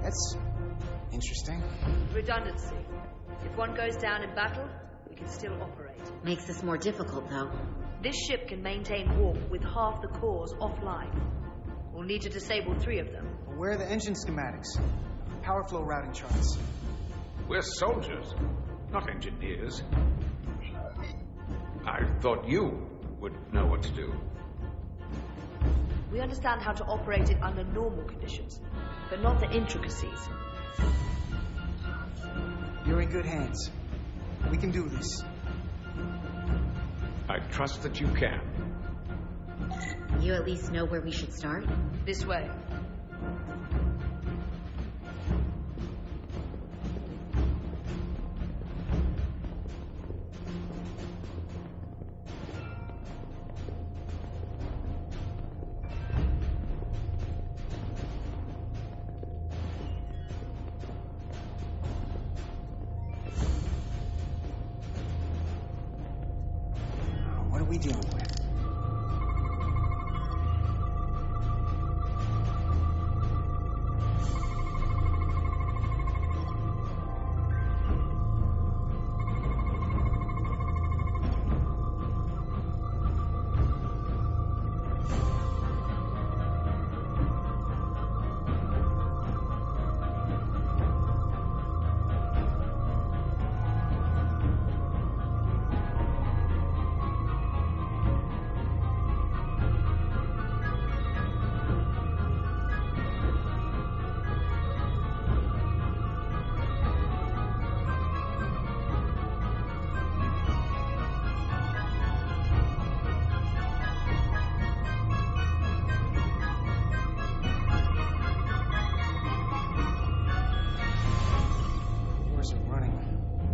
That's interesting. Redundancy. If one goes down in battle, we can still operate. Makes this more difficult, though. This ship can maintain warp with half the cores offline. We'll need to disable 3 of them. Where are the engine schematics? Power flow routing charts. We're soldiers, not engineers. I thought you would know what to do. We understand how to operate it under normal conditions, but not the intricacies. You're in good hands. We can do this. I trust that you can. You at least know where we should start? This way. What are we dealing with?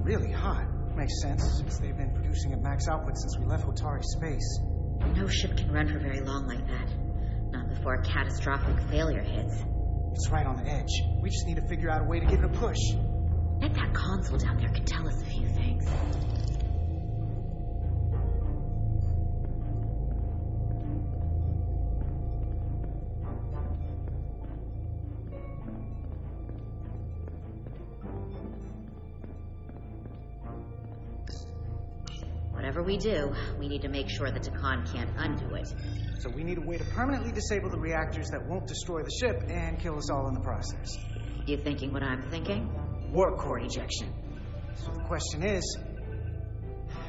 Really hot. Makes sense, since they've been producing at max output since we left Hotari space. No ship can run for very long like that. Not before a catastrophic failure hits. It's right on the edge. We just need to figure out a way to give it a push. Bet that console down there could tell us a few things. Whatever we do, we need to make sure that Takan can't undo it. So we need a way to permanently disable the reactors that won't destroy the ship and kill us all in the process. You thinking what I'm thinking? Warp core ejection. So the question is,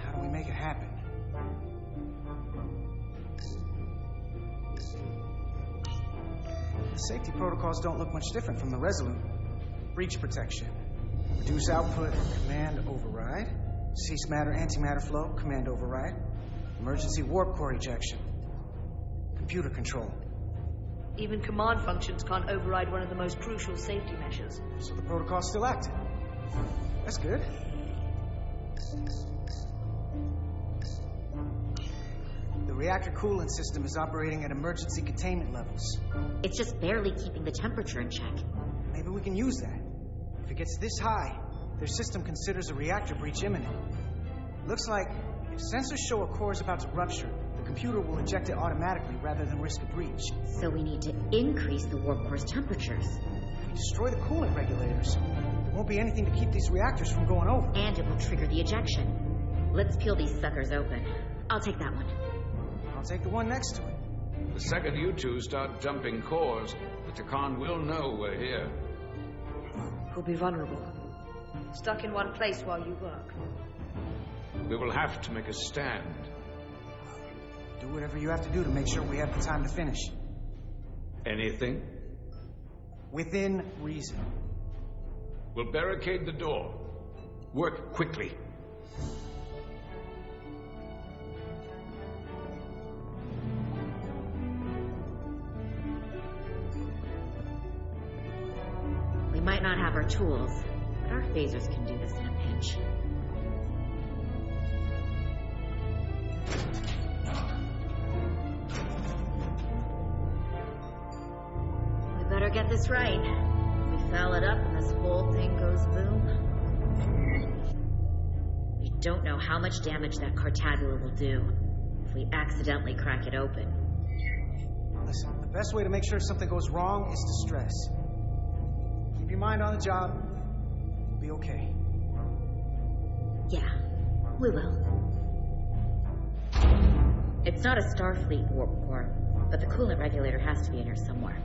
how do we make it happen? The safety protocols don't look much different from the Resolute. Breach protection. Reduce output, command override. Cease matter, antimatter flow, command override. Emergency warp core ejection. Computer control. Even command functions can't override one of the most crucial safety measures. So the protocol's still active. That's good. The reactor coolant system is operating at emergency containment levels. It's just barely keeping the temperature in check. Maybe we can use that. If it gets this high, their system considers a reactor breach imminent. Looks like if sensors show a core is about to rupture, the computer will eject it automatically rather than risk a breach. So we need to increase the warp core's temperatures. If we destroy the coolant regulators, there won't be anything to keep these reactors from going over. And it will trigger the ejection. Let's peel these suckers open. I'll take that one. I'll take the one next to it. The second you two start dumping cores, the Takan will know we're here. We'll be vulnerable. Stuck in one place while you work. We will have to make a stand. Do whatever you have to do to make sure we have the time to finish. Anything? Within reason. We'll barricade the door. Work quickly. We might not have our tools, but our phasers can do this in a pinch. We better get this right. We foul it up and this whole thing goes boom. We don't know how much damage that Cartagua will do if we accidentally crack it open. Listen, the best way to make sure something goes wrong is to stress. Keep your mind on the job. We'll be okay. Yeah, we will. It's not a Starfleet warp core, but the coolant regulator has to be in here somewhere.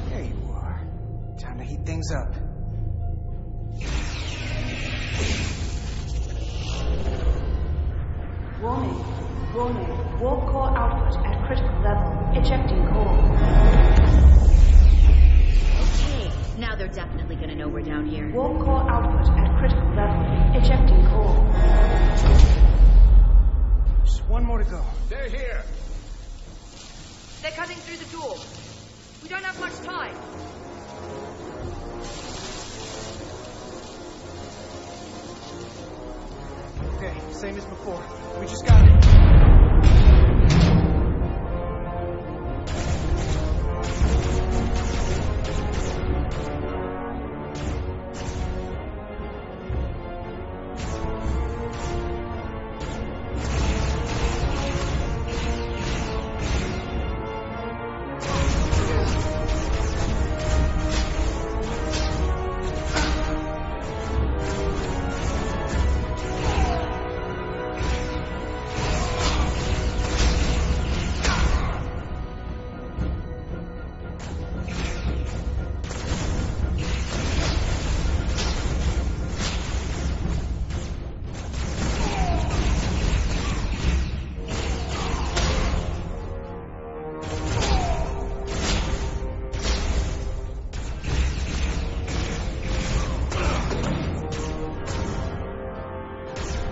There you are. Time to heat things up. Warning. Warp core output at critical level. Ejecting core. Okay, now they're definitely gonna know we're down here. Warp core output at critical level. Ejecting core. Just one more to go. They're here. They're cutting through the door. We don't have much time. Okay, same as before. We just got it.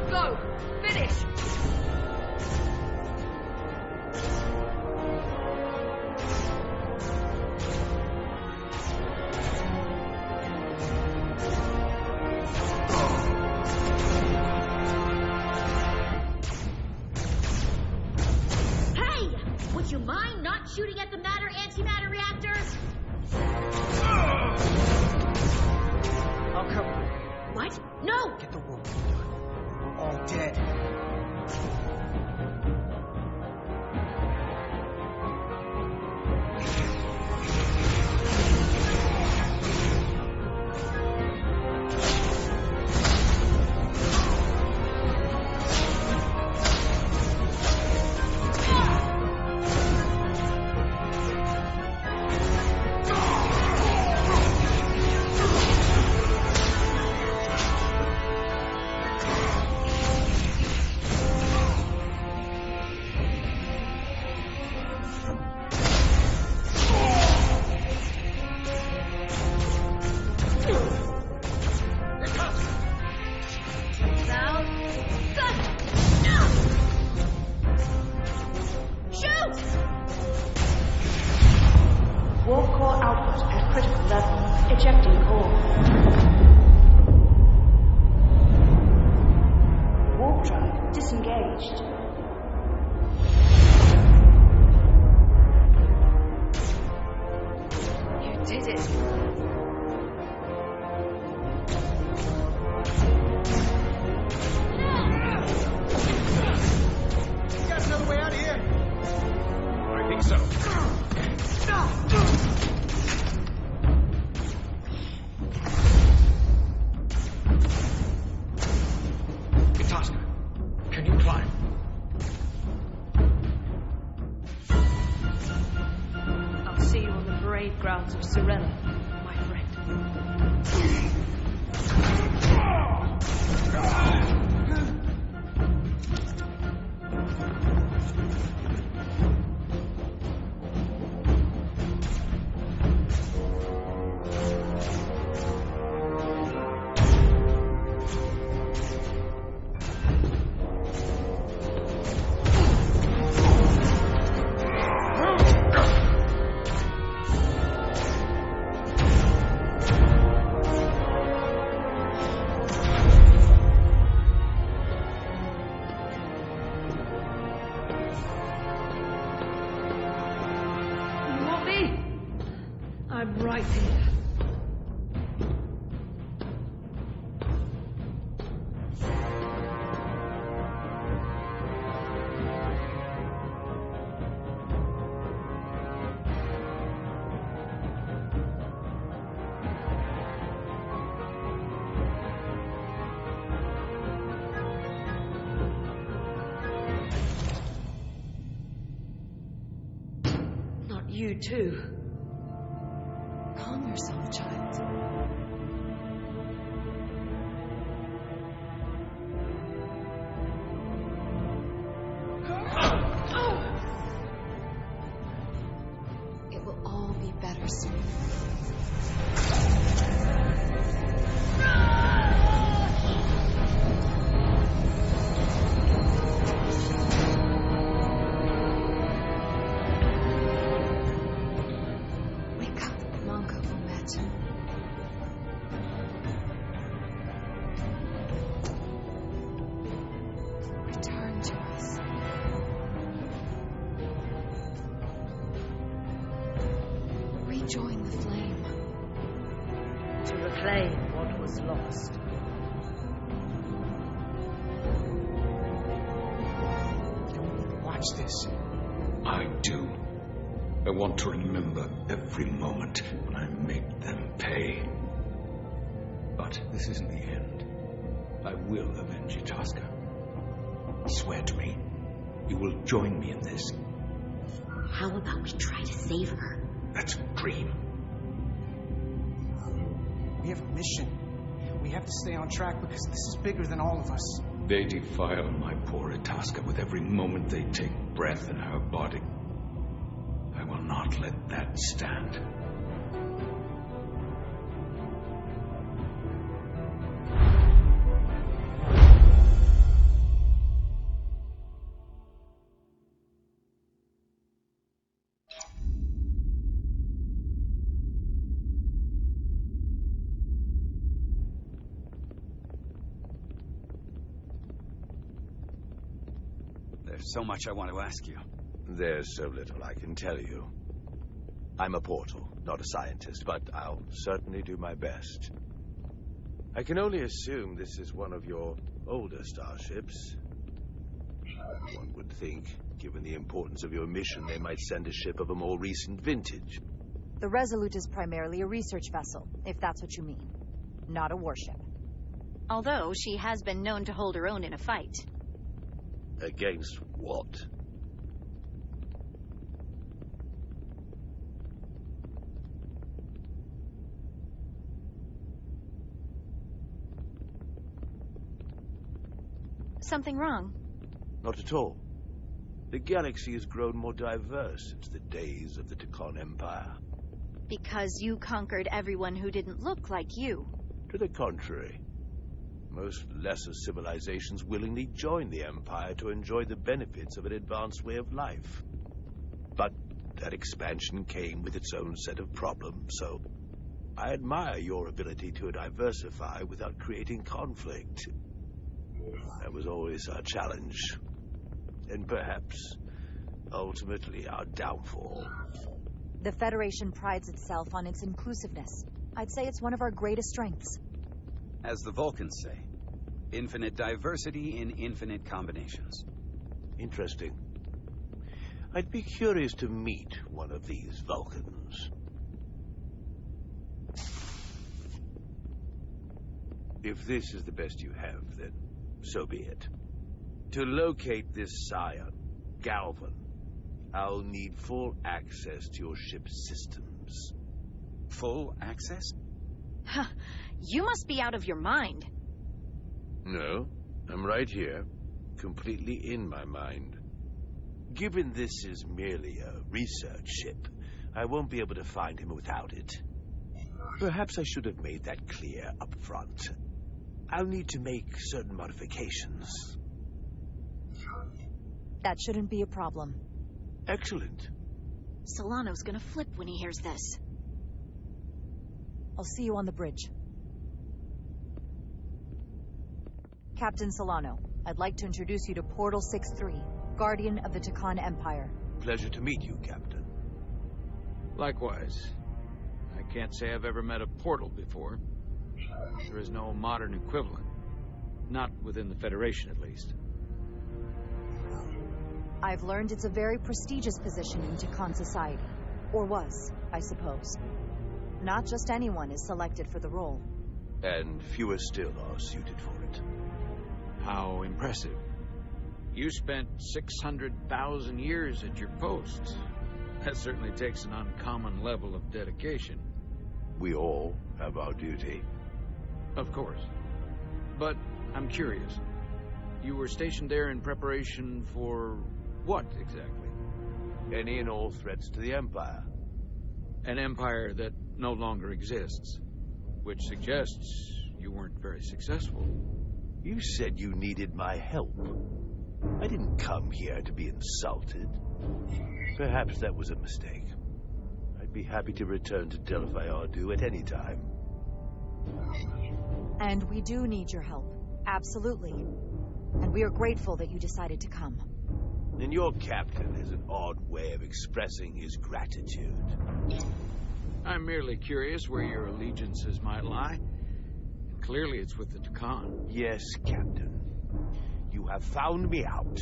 Go! Finish! Hey! Would you mind not shooting at the matter-antimatter reactor? I'll cover it. What? No! Get the warp core done. We're all dead. Warp core output at critical level. Ejecting core. Warp drive disengaged. You did it. You got another way out of here? I think so. Itasca, can you climb? I'll see you on the parade grounds of Sorella, my friend. You too. Calm yourself, child. It will all be better soon. Return to us. Rejoin the flame. To reclaim what was lost. You don't need to watch this. I do. I want to remember every moment when I make them pay. But this isn't the end. I will avenge Itasca. Swear to me, you will join me in this. How about we try to save her? That's a dream. We have a mission. We have to stay on track because this is bigger than all of us. They defile my poor Itasca with every moment they take breath in her body. I will not let that stand. There's so much I want to ask you. There's so little I can tell you. I'm a portal, not a scientist, but I'll certainly do my best. I can only assume this is one of your older starships. One would think, given the importance of your mission, they might send a ship of a more recent vintage. The Resolute is primarily a research vessel, if that's what you mean. Not a warship. Although she has been known to hold her own in a fight. Against what? Something wrong? Not at all. The galaxy has grown more diverse since the days of the Tikhon Empire. Because you conquered everyone who didn't look like you. To the contrary. Most lesser civilizations willingly joined the Empire to enjoy the benefits of an advanced way of life. But that expansion came with its own set of problems, so I admire your ability to diversify without creating conflict. That was always our challenge. And perhaps, ultimately, our downfall. The Federation prides itself on its inclusiveness. I'd say it's one of our greatest strengths. As the Vulcans say, infinite diversity in infinite combinations. Interesting. I'd be curious to meet one of these Vulcans. If this is the best you have, then so be it. To locate this scion, Galvan, I'll need full access to your ship's systems. Full access? Huh. You must be out of your mind. No, I'm right here, completely in my mind. Given this is merely a research ship, I won't be able to find him without it. Perhaps I should have made that clear up front. I'll need to make certain modifications. That shouldn't be a problem. Excellent. Solano's gonna flip when he hears this. I'll see you on the bridge. Captain Solano, I'd like to introduce you to Portal 6-3, Guardian of the Tikhon Empire. Pleasure to meet you, Captain. Likewise. I can't say I've ever met a portal before. There is no modern equivalent. Not within the Federation, at least. I've learned it's a very prestigious position in Tikhon society. Or was, I suppose. Not just anyone is selected for the role. And fewer still are suited for it. How impressive. You spent 600,000 years at your post. That certainly takes an uncommon level of dedication. We all have our duty. Of course. But I'm curious. You were stationed there in preparation for what, exactly? Any and all threats to the Empire. An empire that no longer exists. Which suggests you weren't very successful. You said you needed my help. I didn't come here to be insulted. Perhaps that was a mistake. I'd be happy to return to Delphi Ardu at any time. And we do need your help. Absolutely. And we are grateful that you decided to come. And your captain has an odd way of expressing his gratitude. I'm merely curious where your allegiances might lie. Clearly it's with the Takan. Yes, Captain. You have found me out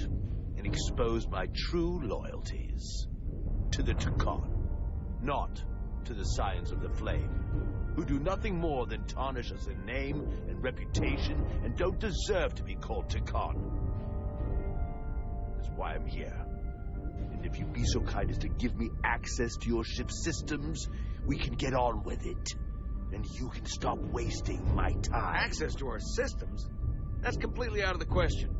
and exposed my true loyalties to the Takan, not to the Scions of the Flame, who do nothing more than tarnish us in name and reputation and don't deserve to be called Takan. That's why I'm here. And if you'd be so kind as to give me access to your ship's systems, we can get on with it. And you can stop wasting my time. Access to our systems? That's completely out of the question.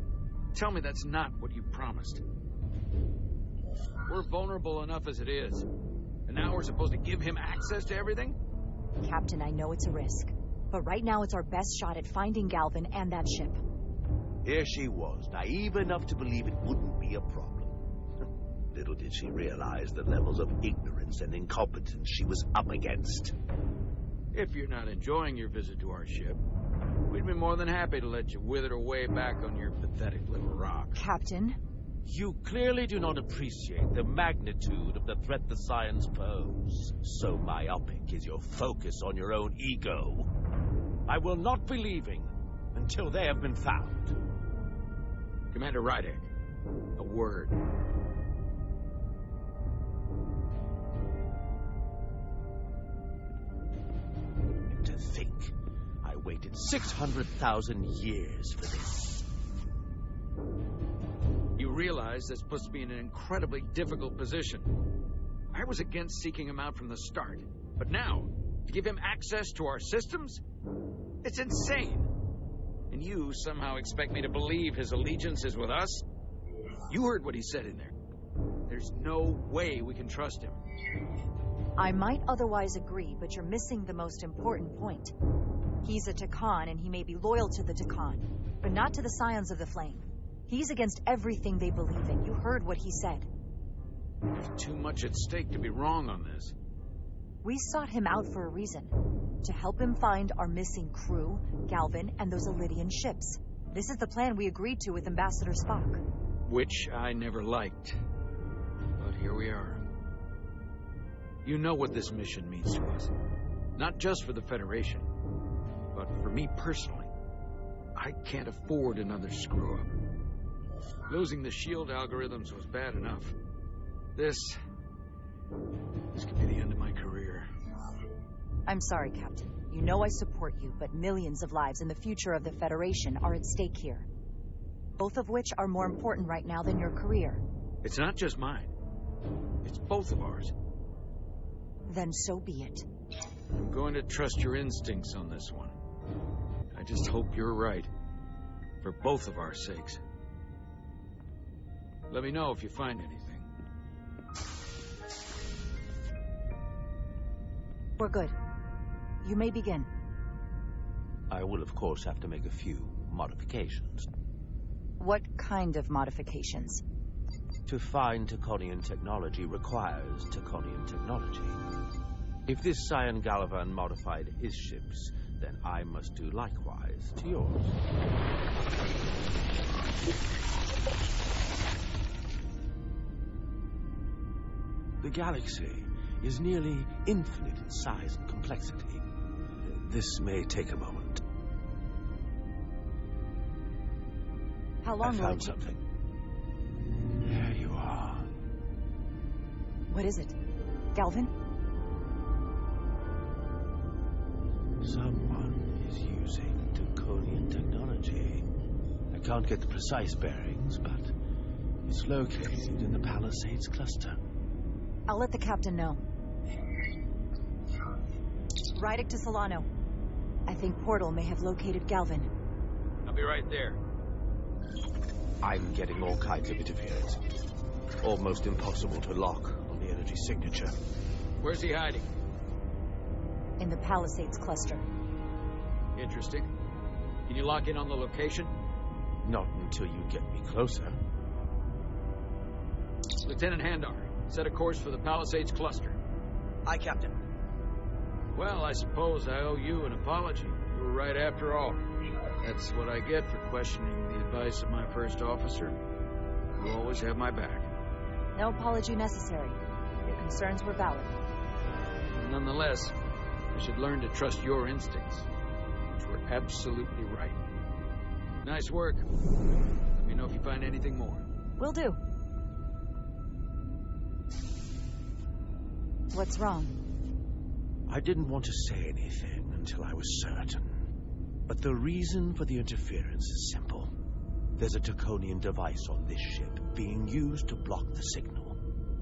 Tell me that's not what you promised. We're vulnerable enough as it is. And now we're supposed to give him access to everything? Captain, I know it's a risk. But right now it's our best shot at finding Galvin and that ship. Here she was, naive enough to believe it wouldn't be a problem. Little did she realize the levels of ignorance and incompetence she was up against. If you're not enjoying your visit to our ship, we'd be more than happy to let you wither away back on your pathetic little rock. Captain? You clearly do not appreciate the magnitude of the threat the Scions pose. So myopic is your focus on your own ego. I will not be leaving until they have been found. Commander Rydek, a word. To think, I waited 600,000 years for this. You realize this puts me in an incredibly difficult position. I was against seeking him out from the start, but now, to give him access to our systems? It's insane. And you somehow expect me to believe his allegiance is with us? You heard what he said in there. There's no way we can trust him. I might otherwise agree, but you're missing the most important point. He's a Takan, and he may be loyal to the Takan, but not to the Scions of the Flame. He's against everything they believe in. You heard what he said. There's too much at stake to be wrong on this. We sought him out for a reason. To help him find our missing crew, Galvin, and those Elydian ships. This is the plan we agreed to with Ambassador Spock. Which I never liked. But here we are. You know what this mission means to us. Not just for the Federation, but for me personally. I can't afford another screw-up. Losing the shield algorithms was bad enough. This could be the end of my career. I'm sorry, Captain. You know I support you, but millions of lives and the future of the Federation are at stake here. Both of which are more important right now than your career. It's not just mine. It's both of ours. Then so be it. I'm going to trust your instincts on this one. I just hope you're right. For both of our sakes. Let me know if you find anything. We're good. You may begin. I will, of course, have to make a few modifications. What kind of modifications? To find Taconian technology requires Taconian technology. If this Scion Gallivan modified his ships, then I must do likewise to yours. The galaxy is nearly infinite in size and complexity. This may take a moment. How long I will it found take? something. There you are. What is it? Galvin? Someone is using Taconian technology. I can't get the precise bearings, but it's located in the Palisades cluster. I'll let the captain know. Rydick to Solano. I think Portal may have located Galvin. I'll be right there. I'm getting all kinds of interference. Almost impossible to lock on the energy signature. Where's he hiding? In the Palisades cluster. Interesting. Can you lock in on the location? Not until you get me closer. Lieutenant Handar, set a course for the Palisades cluster. Aye, Captain. Well, I suppose I owe you an apology. You were right after all. That's what I get for questioning the advice of my first officer. You always have my back. No apology necessary. Your concerns were valid. Nonetheless, I should learn to trust your instincts, which were absolutely right. Nice work. Let me know if you find anything more. Will do. What's wrong? I didn't want to say anything until I was certain. But the reason for the interference is simple. There's a Draconian device on this ship being used to block the signal.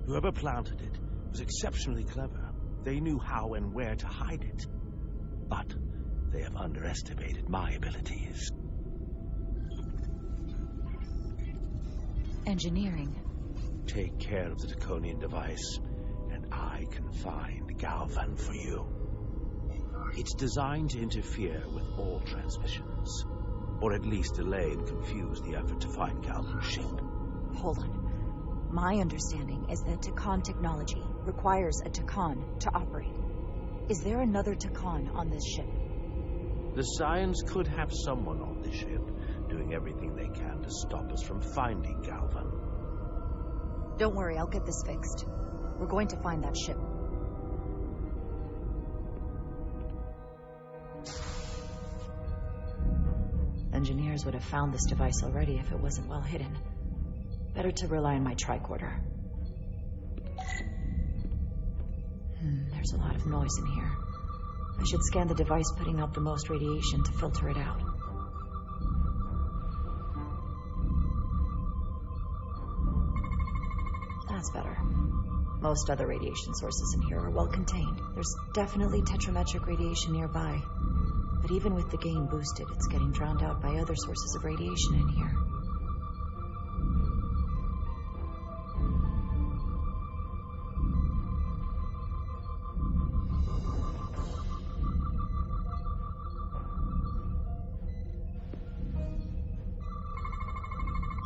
Whoever planted it was exceptionally clever. They knew how and where to hide it. But they have underestimated my abilities. Engineering. Take care of the Draconian device, and I can find Galvan for you. It's designed to interfere with all transmissions, or at least delay and confuse the effort to find Galvan's ship. Hold on. My understanding is that Takan technology requires a Takan to operate. Is there another Takan on this ship? The Scions could have someone on the ship doing everything they can to stop us from finding Galvan. Don't worry, I'll get this fixed. We're going to find that ship. Engineers would have found this device already if it wasn't well hidden. Better to rely on my tricorder. There's a lot of noise in here. I should scan the device putting out the most radiation to filter it out. That's better. Most other radiation sources in here are well contained. There's definitely tetrametric radiation nearby. But even with the gain boosted, it's getting drowned out by other sources of radiation in here.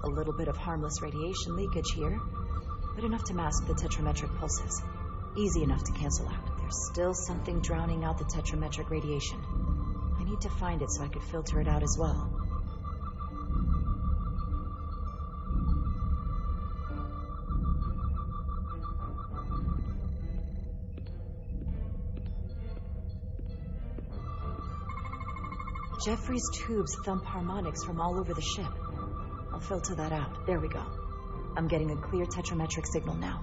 A little bit of harmless radiation leakage here, but enough to mask the tetrametric pulses. Easy enough to cancel out. There's still something drowning out the tetrametric radiation. I need to find it so I could filter it out as well. Jeffrey's tubes thump harmonics from all over the ship. I'll filter that out. There we go. I'm getting a clear tetrametric signal now.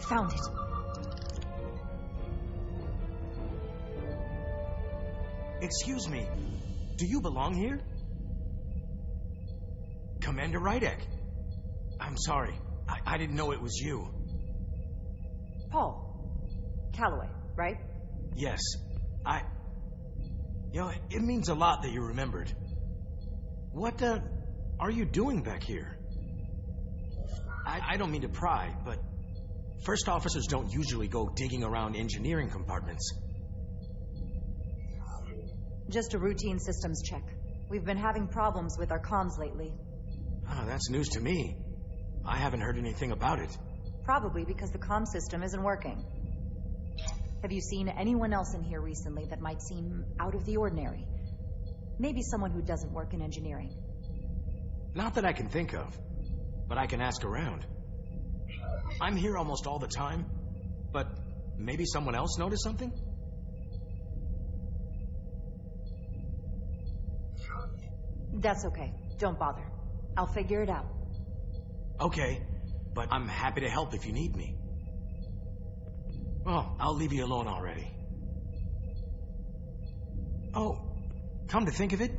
Found it. Excuse me, do you belong here? Commander Rydick. I'm sorry, I didn't know it was you. Paul. Calloway, right? Yes, You know, it means a lot that you remembered. What, are you doing back here? I don't mean to pry, but first officers don't usually go digging around engineering compartments. Just a routine systems check. We've been having problems with our comms lately. Oh, that's news to me. I haven't heard anything about it. Probably because the comm system isn't working. Have you seen anyone else in here recently that might seem out of the ordinary? Maybe someone who doesn't work in engineering. Not that I can think of, but I can ask around. I'm here almost all the time, but maybe someone else noticed something? That's okay. Don't bother. I'll figure it out. Okay. but I'm happy to help if you need me. Well, I'll leave you alone already. Oh, come to think of it,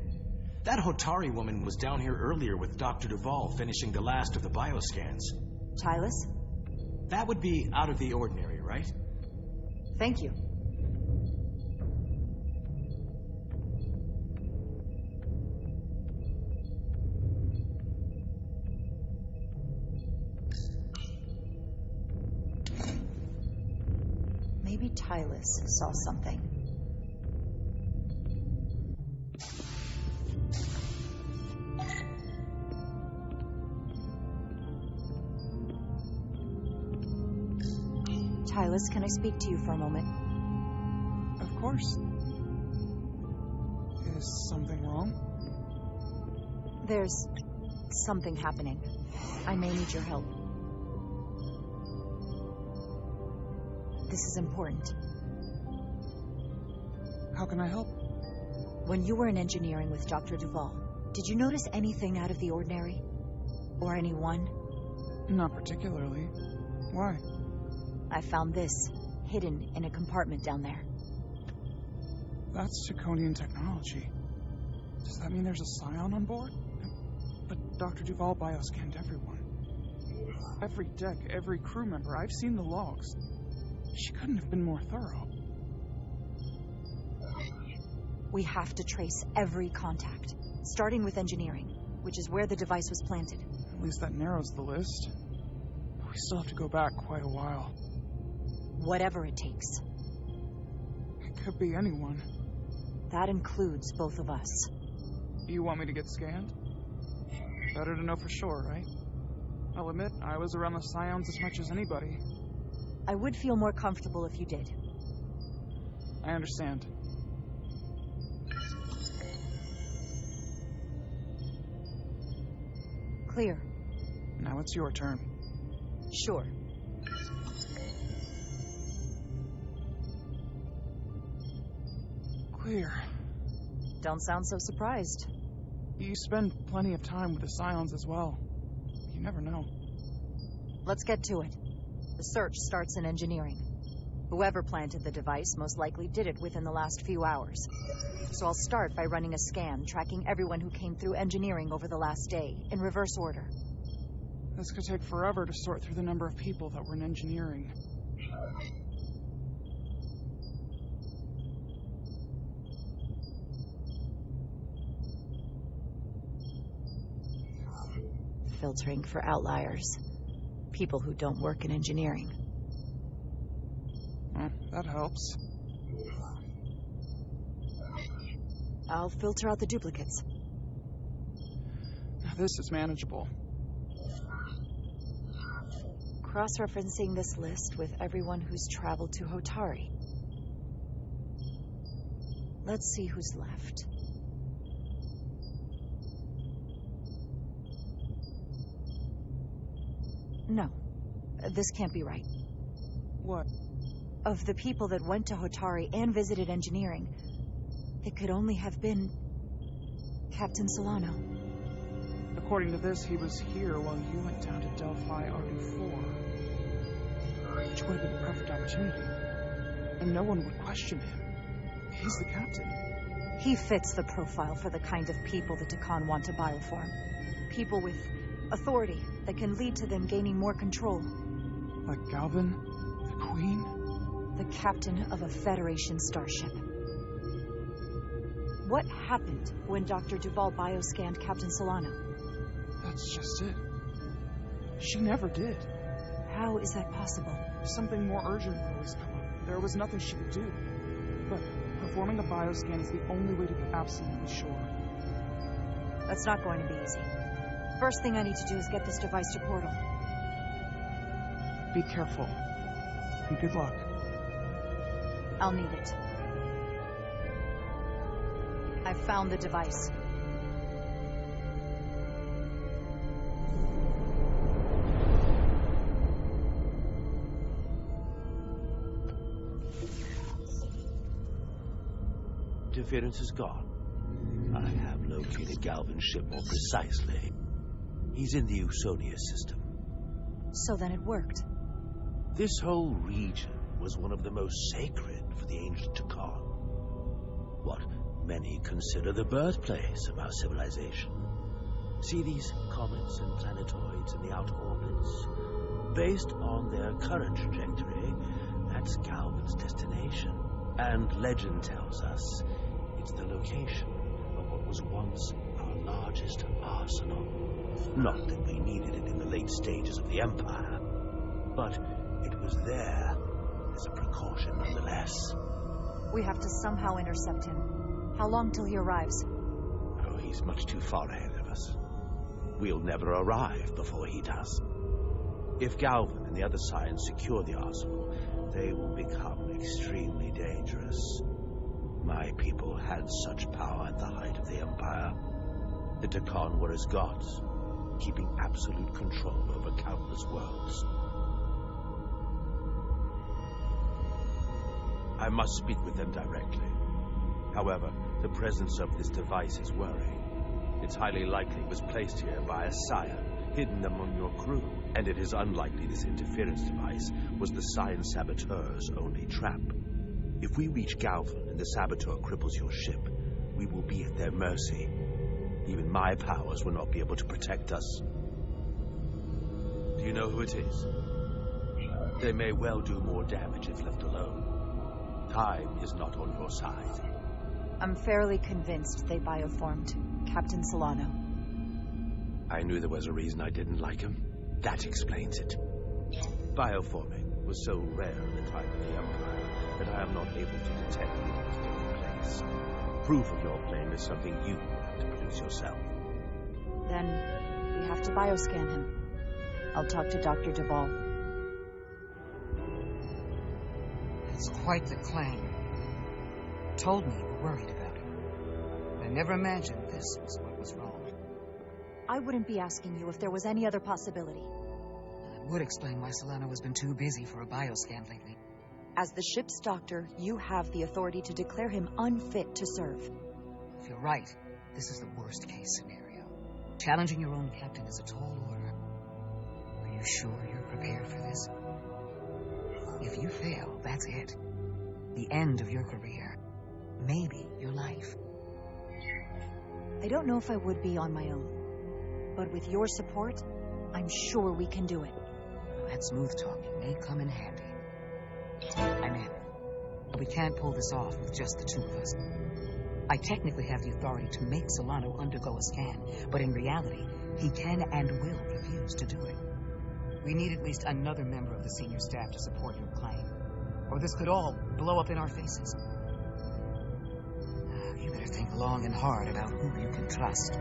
that Hotari woman was down here earlier with Dr. Duvall finishing the last of the bioscans. Tyler? That would be out of the ordinary, right? Thank you. Maybe Tyler saw something. Tyler, can I speak to you for a moment? Of course. Is something wrong? There's something happening. I may need your help. This is important. How can I help? When you were in engineering with Dr. Duvall, did you notice anything out of the ordinary? Or anyone? Not particularly. Why? I found this, hidden in a compartment down there. That's Draconian technology. Does that mean there's a scion on board? But Dr. Duvall bioscanned everyone. Every deck, every crew member. I've seen the logs. She couldn't have been more thorough. We have to trace every contact, starting with engineering, which is where the device was planted. At least that narrows the list. But we still have to go back quite a while. Whatever it takes. It could be anyone. That includes both of us. You want me to get scanned? Better to know for sure, right? I'll admit, I was around the Scions as much as anybody. I would feel more comfortable if you did. I understand. Clear. Now it's your turn. Sure. Clear. Don't sound so surprised. You spend plenty of time with the Scions as well. You never know. Let's get to it. The search starts in engineering. Whoever planted the device most likely did it within the last few hours. So I'll start by running a scan, tracking everyone who came through engineering over the last day, in reverse order. This could take forever to sort through the number of people that were in engineering. Filtering for outliers. People who don't work in engineering. That helps. I'll filter out the duplicates. This is manageable. Cross-referencing this list with everyone who's traveled to Hotari. Let's see who's left. No. This can't be right. What? Of the people that went to Hotari and visited engineering, it could only have been Captain Solano. According to this, he was here while you went down to Delphi RD4. Which would have been the perfect opportunity. And no one would question him. He's the captain. He fits the profile for the kind of people the Takan want to bioform. People with authority that can lead to them gaining more control. Like Galvin, the Queen? The captain of a Federation starship. What happened when Dr. Duvall bioscanned Captain Solano? That's just it. She never did. How is that possible? Something more urgent would always come up. There was nothing she could do. But performing a bioscan is the only way to be absolutely sure. That's not going to be easy. First thing I need to do is get this device to Portal. Be careful. And good luck. I'll need it. I've found the device. Interference is gone. I have located Galvin's ship more precisely. He's in the Usonia system. So then it worked. This whole region was one of the most sacred for the ancient Takan. What many consider the birthplace of our civilization. See these comets and planetoids in the outer orbits? Based on their current trajectory, that's Galvan's destination. And legend tells us it's the location of what was once our largest arsenal. Not that we needed it in the late stages of the Empire, but it was there as a precaution nonetheless. We have to somehow intercept him. How long till he arrives? Oh, he's much too far ahead of us. We'll never arrive before he does. If Galvan and the other Scions secure the arsenal, they will become extremely dangerous. My people had such power at the height of the Empire. The Takan were as gods, keeping absolute control over countless worlds. I must speak with them directly. However, the presence of this device is worrying. It's highly likely it was placed here by a Scion, hidden among your crew, and it is unlikely this interference device was the Scion saboteur's only trap. If we reach Galvan and the saboteur cripples your ship, we will be at their mercy. Even my powers will not be able to protect us. Do you know who it is? They may well do more damage if left alone. Time is not on your side. I'm fairly convinced they bioformed Captain Solano. I knew there was a reason I didn't like him. That explains it. Bioforming was so rare at the time of the Empire that I am not able to detect when it was taking place. Proof of your claim is something you will have to produce yourself. Then we have to bioscan him. I'll talk to Dr. Duvall. That's quite the claim. Told me you were worried about him. I never imagined this was what was wrong. I wouldn't be asking you if there was any other possibility. That would explain why Solano has been too busy for a bioscan lately. As the ship's doctor, you have the authority to declare him unfit to serve. If you're right, this is the worst case scenario. Challenging your own captain is a tall order. Are you sure you're prepared for this? If you fail, that's it. The end of your career. Maybe your life. I don't know if I would be on my own. But with your support, I'm sure we can do it. That smooth talking may come in handy. I'm in. But we can't pull this off with just the two of us. I technically have the authority to make Solano undergo a scan, but in reality, he can and will refuse to do it. We need at least another member of the senior staff to support your claim, or this could all blow up in our faces. You better think long and hard about who you can trust.